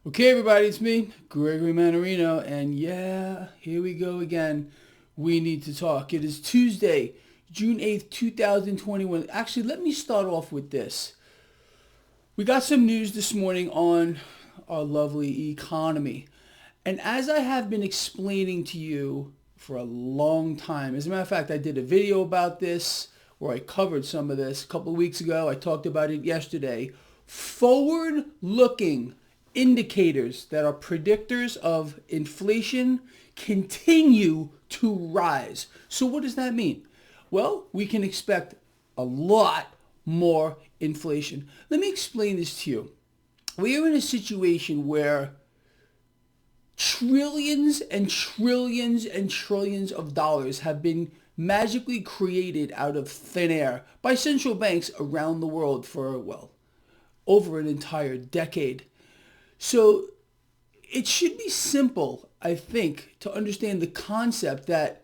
Okay, everybody, it's me, Gregory Mannarino, and yeah, here we go again. We need to talk. It is Tuesday, June 8th, 2021. Actually, let me start off with this. We got some news this morning on our lovely economy. And as I have been explaining to you for a long time, as a matter of fact, I did a video about this where I covered some of this a couple of weeks ago. I talked about it yesterday. Forward-looking indicators that are predictors of inflation continue to rise. So what does that mean? Well, we can expect a lot more inflation. Let me explain this to you. We are in a situation where trillions and trillions and trillions of dollars have been magically created out of thin air by central banks around the world for, well, over an entire decade. So it should be simple, I think, to understand the concept that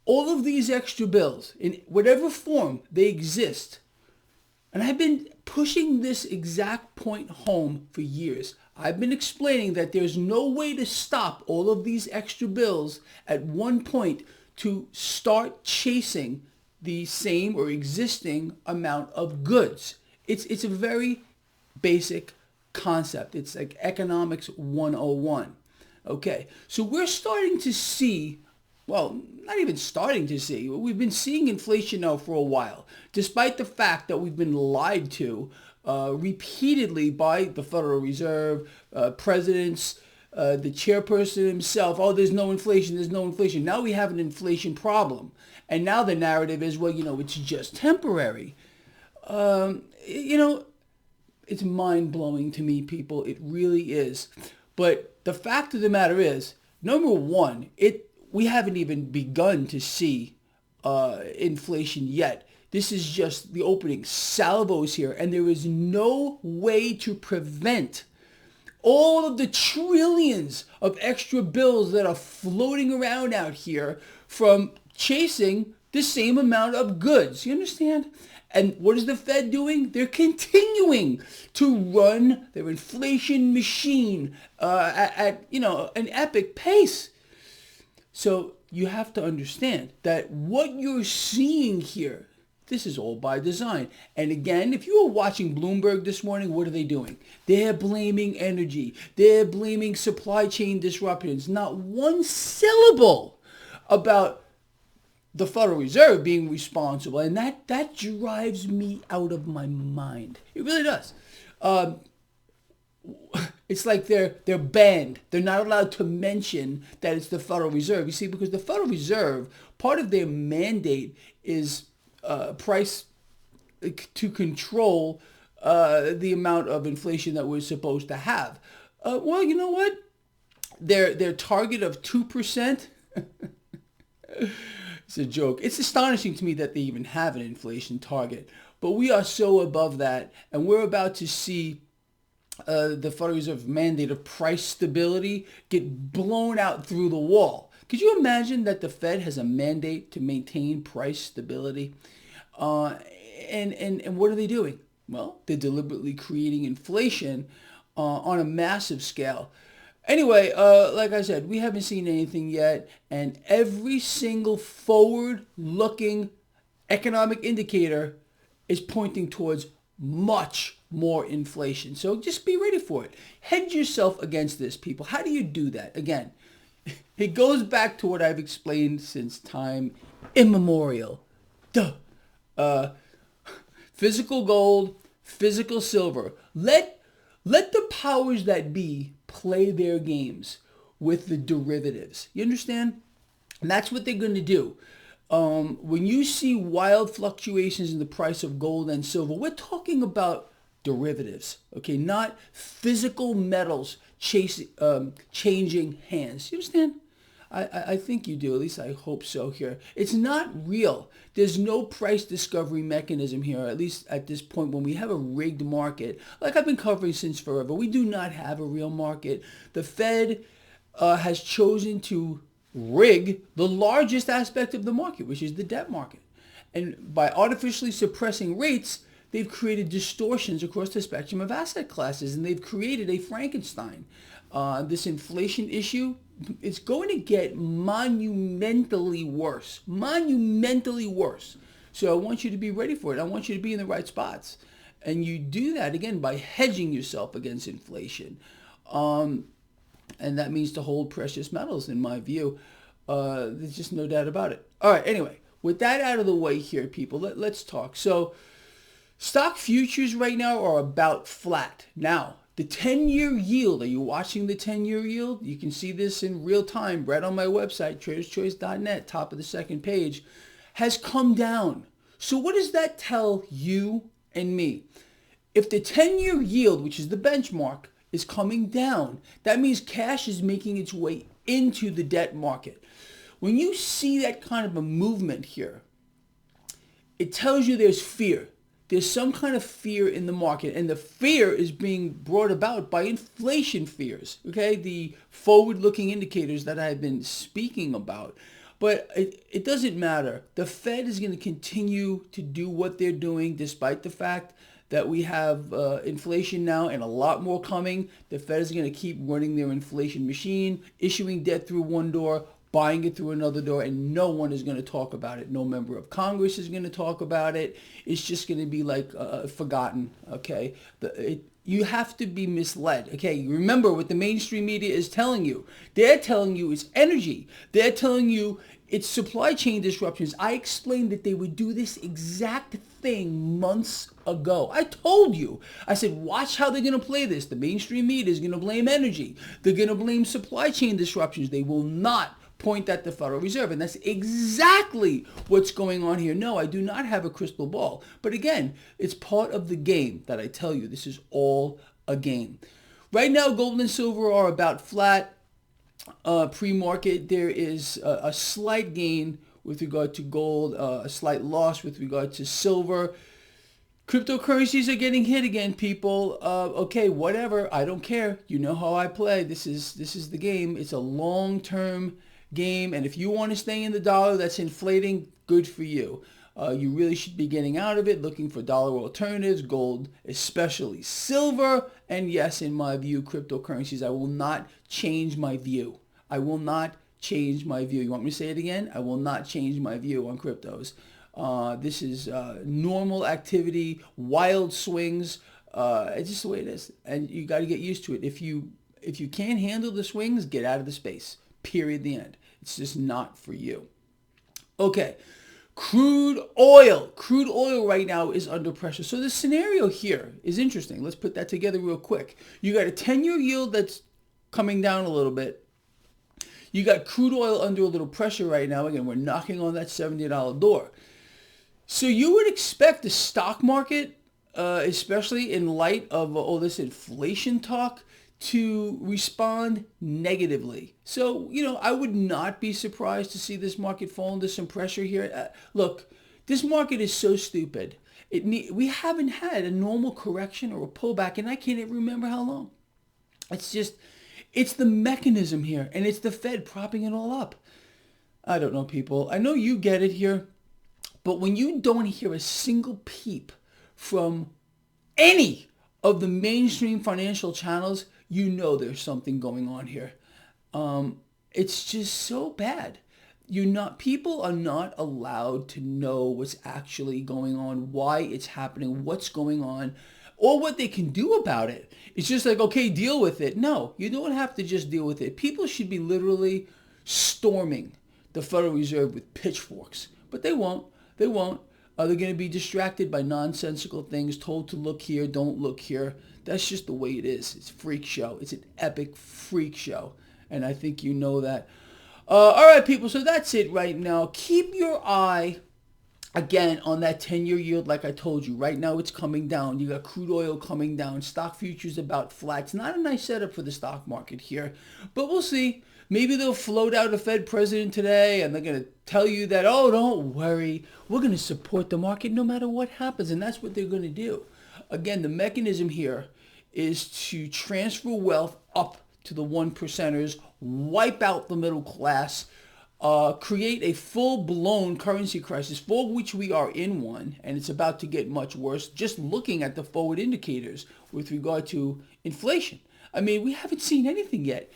all of these extra bills, in whatever form they exist, and I've been pushing this exact point home for years. I've been explaining that there's no way to stop all of these extra bills at one point to start chasing the same or existing amount of goods. It's a very basic concept. It's like economics 101. Okay, so we're starting to see, well, not even starting to see, we've been seeing inflation now for a while, despite the fact that we've been lied to repeatedly by the Federal Reserve, presidents, the chairperson himself. Oh, there's no inflation, there's no inflation. Now we have an inflation problem. And now the narrative is, well, it's just temporary. You know, It's mind-blowing to me, people. It really is. But the fact of the matter is, number one, we haven't even begun to see inflation yet. This is just the opening salvos here, and there is no way to prevent all of the trillions of extra bills that are floating around out here from chasing the same amount of goods. You understand? And what is the Fed doing? They're continuing to run their inflation machine at an epic pace. So you have to understand that what you're seeing here, this is all by design. And again, if you were watching Bloomberg this morning, what are they doing? They're blaming energy. They're blaming supply chain disruptions. Not one syllable about the Federal Reserve being responsible, and that drives me out of my mind. It really does. It's like they're banned. They're not allowed to mention that it's the Federal Reserve. You see, because the Federal Reserve, part of their mandate is price to control the amount of inflation that we're supposed to have. Well, you know what? Their target of 2%. It's a joke. It's astonishing to me that they even have an inflation target. But we are so above that, and we're about to see the Federal Reserve mandate of price stability get blown out through the wall. Could you imagine that the Fed has a mandate to maintain price stability? And what are they doing? Well, they're deliberately creating inflation on a massive scale. Anyway, like I said, we haven't seen anything yet, and every single forward-looking economic indicator is pointing towards much more inflation. So just be ready for it. Hedge yourself against this, people. How do you do that? Again, it goes back to what I've explained since time immemorial. Physical gold, physical silver. Let the powers that be play their games with the derivatives. You understand? And that's what they're going to do. When you see wild fluctuations in the price of gold and silver, we're talking about derivatives, okay? Not physical metals changing hands. You understand? I think you do. At least I hope so here. It's not real. There's no price discovery mechanism here, at least at this point when we have a rigged market. Like I've been covering since forever, we do not have a real market. The Fed has chosen to rig the largest aspect of the market, which is the debt market. And by artificially suppressing rates, they've created distortions across the spectrum of asset classes, and they've created a Frankenstein. This inflation issue, it's going to get monumentally worse. Monumentally worse. So I want you to be ready for it. I want you to be in the right spots. And you do that, again, by hedging yourself against inflation. And that means to hold precious metals, in my view. There's just no doubt about it. All right, anyway, with that out of the way here, people, let's talk. So stock futures right now are about flat. Now, the 10-year yield, are you watching the 10-year yield? You can see this in real time right on my website, traderschoice.net, top of the second page, has come down. So what does that tell you and me? If the 10-year yield, which is the benchmark, is coming down, that means cash is making its way into the debt market. When you see that kind of a movement here, it tells you there's fear. There's some kind of fear in the market, and the fear is being brought about by inflation fears, okay? The forward-looking indicators that I've been speaking about. But it doesn't matter. The Fed is going to continue to do what they're doing despite the fact that we have inflation now and a lot more coming. The Fed is going to keep running their inflation machine, issuing debt through one door, buying it through another door, and no one is going to talk about it. No member of Congress is going to talk about it. It's just going to be like forgotten, okay? You have to be misled, okay? Remember what the mainstream media is telling you. They're telling you it's energy. They're telling you it's supply chain disruptions. I explained that they would do this exact thing months ago. I told you. I said, watch how they're going to play this. The mainstream media is going to blame energy. They're going to blame supply chain disruptions. They will not point at the Federal Reserve. And that's exactly what's going on here. No, I do not have a crystal ball. But again, it's part of the game that I tell you. This is all a game. Right now, gold and silver are about flat. Pre-market, there is a slight gain with regard to gold, a slight loss with regard to silver. Cryptocurrencies are getting hit again, people. Okay, whatever. I don't care. You know how I play. This is the game. It's a long-term game, and if you want to stay in the dollar that's inflating, good for you. You really should be getting out of it, looking for dollar alternatives, gold, especially silver, and yes, in my view, cryptocurrencies. I will not change my view. I will not change my view. You want me to say it again? I will not change my view on cryptos. This is normal activity, wild swings. It's just the way it is, and you got to get used to it. If you can't handle the swings, get out of the space. Period. The end. It's just not for you. Okay. Crude oil. Crude oil right now is under pressure. So the scenario here is interesting. Let's put that together real quick. You got a 10-year yield that's coming down a little bit. You got crude oil under a little pressure right now. Again, we're knocking on that $70 door. So you would expect the stock market, especially in light of all this inflation talk, to respond negatively. So, I would not be surprised to see this market fall under some pressure here. Look, this market is so stupid. We haven't had a normal correction or a pullback, and I can't even remember how long. It's the mechanism here, and it's the Fed propping it all up. I don't know, people. I know you get it here, but when you don't hear a single peep from any of the mainstream financial channels, you know there's something going on here. It's just so bad. People are not allowed to know what's actually going on, why it's happening, what's going on, or what they can do about it. It's just like, okay, deal with it. No, you don't have to just deal with it. People should be literally storming the Federal Reserve with pitchforks, but they won't. They won't. They're going to be distracted by nonsensical things, told to look here, don't look here. That's just the way it is. It's a freak show. It's an epic freak show. And I think you know that. All right, people. So that's it right now. Keep your eye, again, on that 10-year yield like I told you. Right now it's coming down. You got crude oil coming down. Stock futures about flat. It's not a nice setup for the stock market here. But we'll see. Maybe they'll float out a Fed president today and they're going to tell you that, oh, don't worry. We're going to support the market no matter what happens. And that's what they're going to do. Again, the mechanism here is to transfer wealth up to the one percenters, wipe out the middle class, create a full-blown currency crisis, for which we are in one, and it's about to get much worse, just looking at the forward indicators with regard to inflation. I mean, we haven't seen anything yet.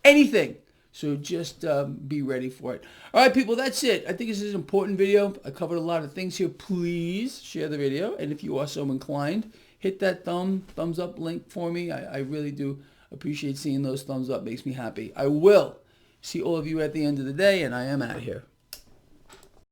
Anything. So just be ready for it. All right, people, that's it. I think this is an important video. I covered a lot of things here. Please share the video. And if you are so inclined, hit that thumbs up link for me. I really do appreciate seeing those thumbs up. Makes me happy. I will see all of you at the end of the day, and I am out of here.